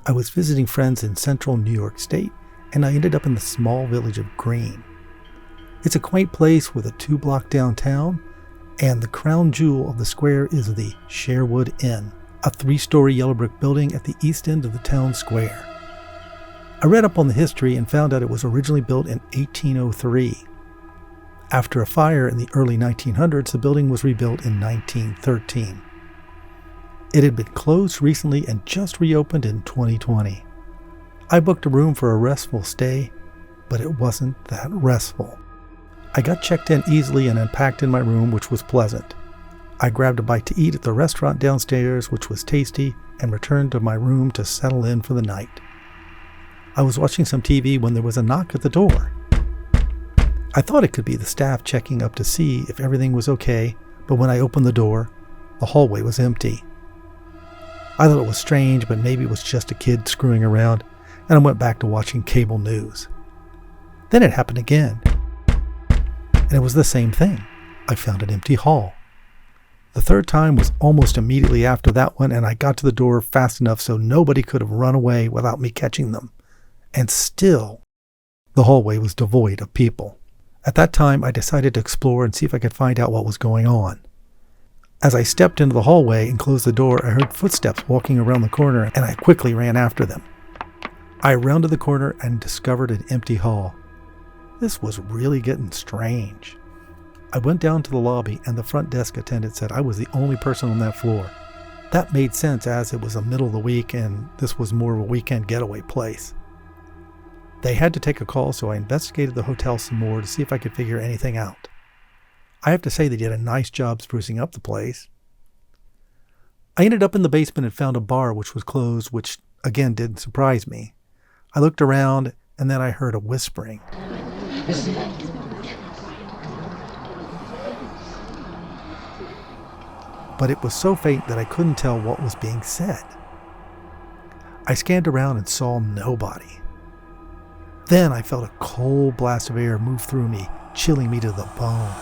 I was visiting friends in central New York State, and I ended up in the small village of Green. It's a quaint place with a 2-block downtown, and the crown jewel of the square is the SHERWOOD Inn, a 3-story yellow brick building at the east end of the town square. I read up on the history and found out it was originally built in 1803. After a fire in the early 1900s, the building was rebuilt in 1913. It had been closed recently and just reopened in 2020. I booked a room for a restful stay, but it wasn't that restful. I got checked in easily and unpacked in my room, which was pleasant. I grabbed a bite to eat at the restaurant downstairs, which was tasty, and returned to my room to settle in for the night. I was watching some TV when there was a knock at the door. I thought it could be the staff checking up to see if everything was okay, but when I opened the door, the hallway was empty. I thought it was strange, but maybe it was just a kid screwing around, and I went back to watching cable news. Then it happened again, and it was the same thing. I found an empty hall. The third time was almost immediately after that one, and I got to the door fast enough so nobody could have run away without me catching them. And still, the hallway was devoid of people. At that time, I decided to explore and see if I could find out what was going on. As I stepped into the hallway and closed the door, I heard footsteps walking around the corner, and I quickly ran after them. I rounded the corner and discovered an empty hall. This was really getting strange. I went down to the lobby, and the front desk attendant said I was the only person on that floor. That made sense as it was the middle of the week and this was more of a weekend getaway place. They had to take a call, so I investigated the hotel some more to see if I could figure anything out. I have to say they did a nice job sprucing up the place. I ended up in the basement and found a bar which was closed, which again didn't surprise me. I looked around and then I heard a whispering. But it was so faint that I couldn't tell what was being said. I scanned around and saw nobody. Then I felt a cold blast of air move through me, chilling me to the bone.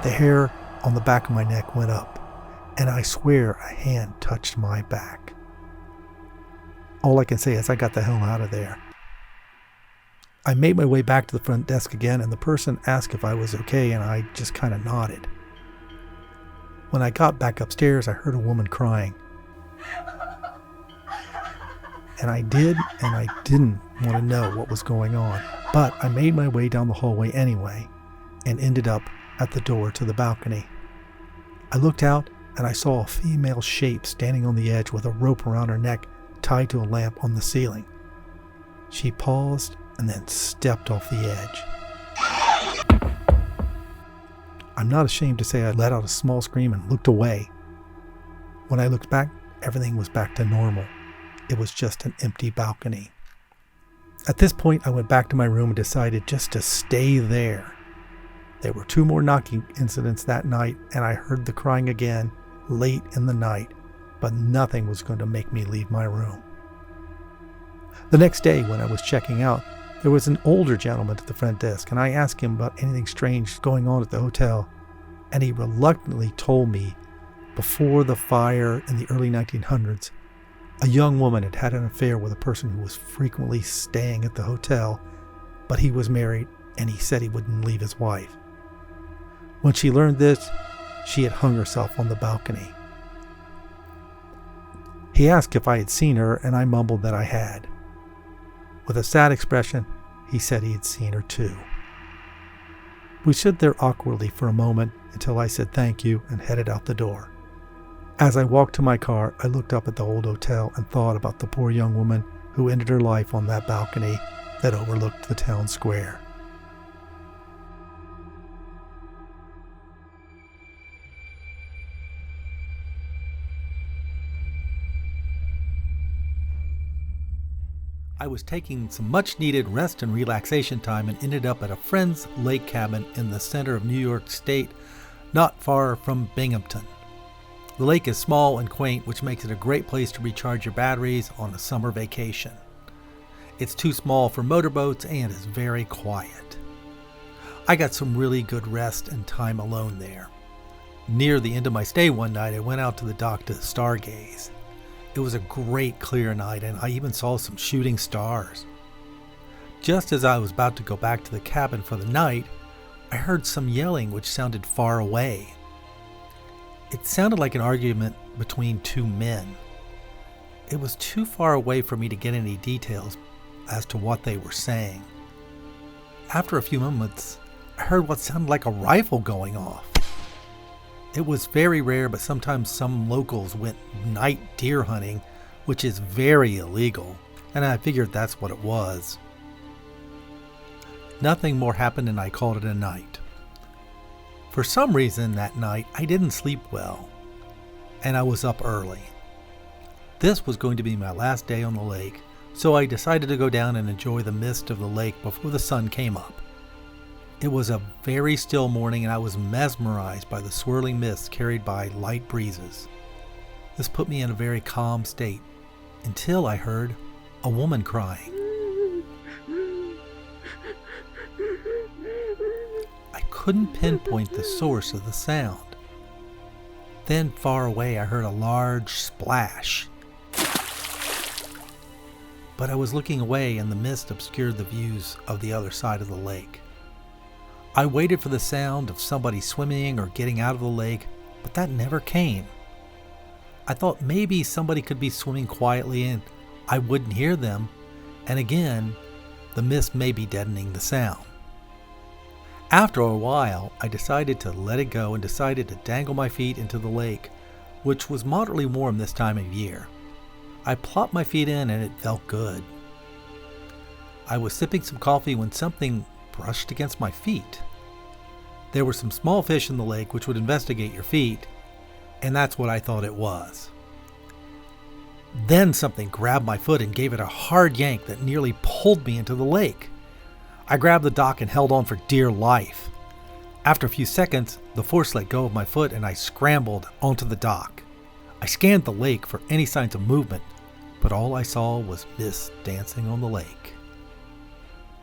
The hair on the back of my neck went up, and I swear a hand touched my back. All I can say is I got the hell out of there. I made my way back to the front desk again, and the person asked if I was okay, and I just kind of nodded. When I got back upstairs, I heard a woman crying. And I did and I didn't want to know what was going on, but I made my way down the hallway anyway and ended up at the door to the balcony. I looked out and I saw a female shape standing on the edge with a rope around her neck tied to a lamp on the ceiling. She paused and then stepped off the edge. I'm not ashamed to say I let out a small scream and looked away. When I looked back, everything was back to normal. It was just an empty balcony. At this point, I went back to my room and decided just to stay there. There were 2 more knocking incidents that night, and I heard the crying again late in the night, but nothing was going to make me leave my room. The next day, when I was checking out, there was an older gentleman at the front desk, and I asked him about anything strange going on at the hotel, and he reluctantly told me before the fire in the early 1900s, a young woman had had an affair with a person who was frequently staying at the hotel, but he was married and he said he wouldn't leave his wife. When she learned this, she had hung herself on the balcony. He asked if I had seen her, and I mumbled that I had. With a sad expression, he said he had seen her too. We stood there awkwardly for a moment until I said thank you and headed out the door. As I walked to my car, I looked up at the old hotel and thought about the poor young woman who ended her life on that balcony that overlooked the town square. I was taking some much-needed rest and relaxation time and ended up at a friend's lake cabin in the center of New York State, not far from Binghamton. The lake is small and quaint, which makes it a great place to recharge your batteries on a summer vacation. It's too small for motorboats and is very quiet. I got some really good rest and time alone there. Near the end of my stay one night, I went out to the dock to stargaze. It was a great clear night, and I even saw some shooting stars. Just as I was about to go back to the cabin for the night, I heard some yelling which sounded far away. It sounded like an argument between two men. It was too far away for me to get any details as to what they were saying. After a few moments, I heard what sounded like a rifle going off. It was very rare, but sometimes some locals went night deer hunting, which is very illegal, and I figured that's what it was. Nothing more happened, and I called it a night. For some reason that night, I didn't sleep well, and I was up early. This was going to be my last day on the lake, so I decided to go down and enjoy the mist of the lake before the sun came up. It was a very still morning, and I was mesmerized by the swirling mists carried by light breezes. This put me in a very calm state until I heard a woman crying. I couldn't pinpoint the source of the sound. Then far away I heard a large splash. But I was looking away, and the mist obscured the views of the other side of the lake. I waited for the sound of somebody swimming or getting out of the lake, but that never came. I thought maybe somebody could be swimming quietly and I wouldn't hear them, and again, the mist may be deadening the sound. After a while, I decided to let it go and decided to dangle my feet into the lake, which was moderately warm this time of year. I plopped my feet in and it felt good. I was sipping some coffee when something brushed against my feet. There were some small fish in the lake which would investigate your feet, and that's what I thought it was. Then something grabbed my foot and gave it a hard yank that nearly pulled me into the lake. I grabbed the dock and held on for dear life. After a few seconds, the force let go of my foot and I scrambled onto the dock. I scanned the lake for any signs of movement, but all I saw was mist dancing on the lake.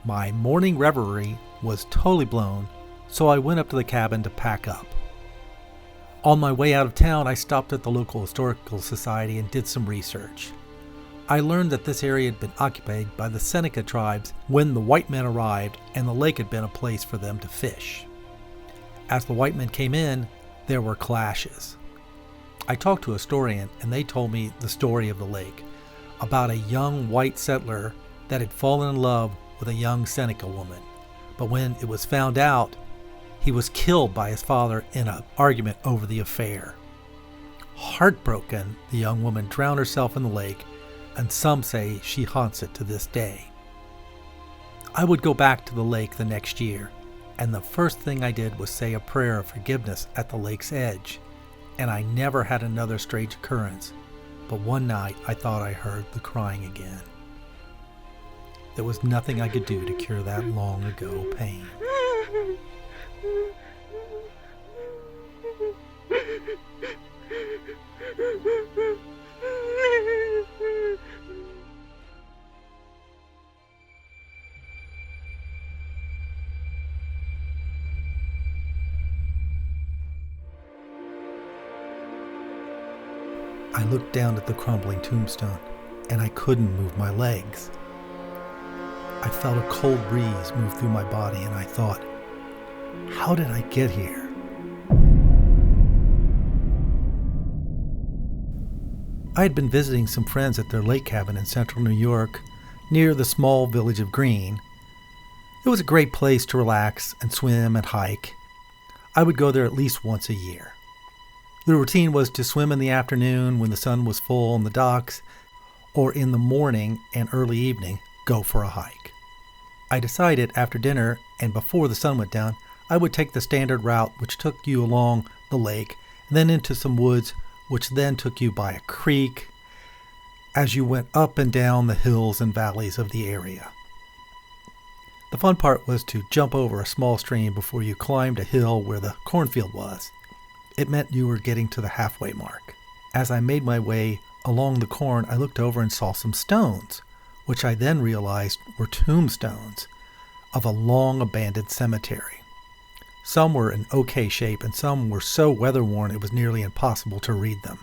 My morning reverie was totally blown, so I went up to the cabin to pack up. On my way out of town, I stopped at the local historical society and did some research. I learned that this area had been occupied by the Seneca tribes when the white men arrived, and the lake had been a place for them to fish. As the white men came in, there were clashes. I talked to a historian, and they told me the story of the lake, about a young white settler that had fallen in love with a young Seneca woman. But when it was found out, he was killed by his father in an argument over the affair. Heartbroken, the young woman drowned herself in the lake, and some say she haunts it to this day. I would go back to the lake the next year, and the first thing I did was say a prayer of forgiveness at the lake's edge, and I never had another strange occurrence, but one night I thought I heard the crying again. There was nothing I could do to cure that long ago pain. I looked down at the crumbling tombstone, and I couldn't move my legs. I felt a cold breeze move through my body, and I thought, how did I get here? I had been visiting some friends at their lake cabin in central New York, near the small village of Green. It was a great place to relax and swim and hike. I would go there at least once a year. The routine was to swim in the afternoon when the sun was full on the docks, or in the morning and early evening, go for a hike. I decided after dinner and before the sun went down, I would take the standard route which took you along the lake, and then into some woods, which then took you by a creek as you went up and down the hills and valleys of the area. The fun part was to jump over a small stream before you climbed a hill where the cornfield was. It meant you were getting to the halfway mark. As I made my way along the corn, I looked over and saw some stones, which I then realized were tombstones of a long abandoned cemetery. Some were in okay shape and some were so weather-worn it was nearly impossible to read them.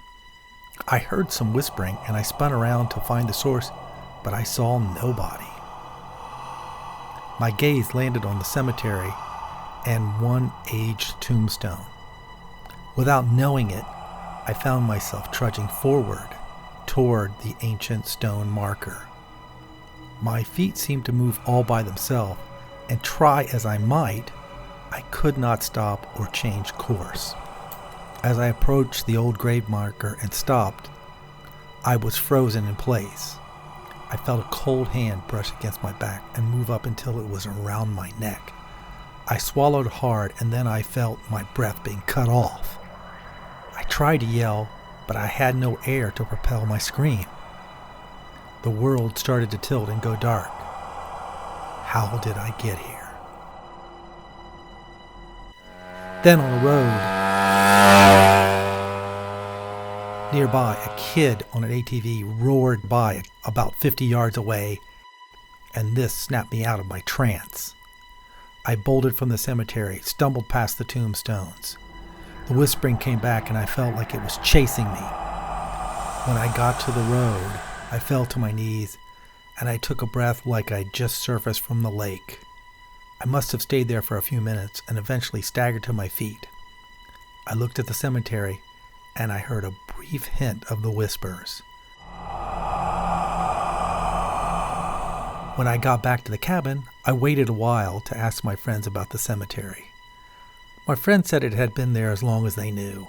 I heard some whispering and I spun around to find the source, but I saw nobody. My gaze landed on the cemetery and one aged tombstone. Without knowing it, I found myself trudging forward toward the ancient stone marker. My feet seemed to move all by themselves, and try as I might, I could not stop or change course. As I approached the old grave marker and stopped, I was frozen in place. I felt a cold hand brush against my back and move up until it was around my neck. I swallowed hard, and then I felt my breath being cut off. I tried to yell, but I had no air to propel my scream. The world started to tilt and go dark. How did I get here? Then on a road nearby, a kid on an ATV roared by about 50 yards away, and this snapped me out of my trance. I bolted from the cemetery, stumbled past the tombstones. The whispering came back and I felt like it was chasing me. When I got to the road, I fell to my knees and I took a breath like I'd just surfaced from the lake. I must have stayed there for a few minutes and eventually staggered to my feet. I looked at the cemetery and I heard a brief hint of the whispers. When I got back to the cabin, I waited a while to ask my friends about the cemetery. My friends said it had been there as long as they knew.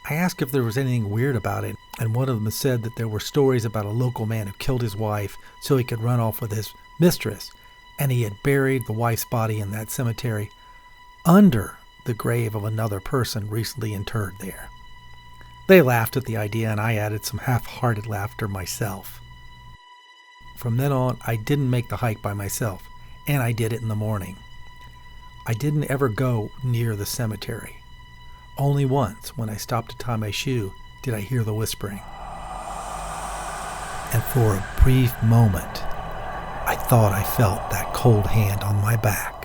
I asked if there was anything weird about it, and one of them said that there were stories about a local man who killed his wife so he could run off with his mistress, and he had buried the wife's body in that cemetery under the grave of another person recently interred there. They laughed at the idea, and I added some half-hearted laughter myself. From then on, I didn't make the hike by myself, and I did it in the morning. I didn't ever go near the cemetery. Only once, when I stopped to tie my shoe, did I hear the whispering. And for a brief moment, I thought I felt that cold hand on my back.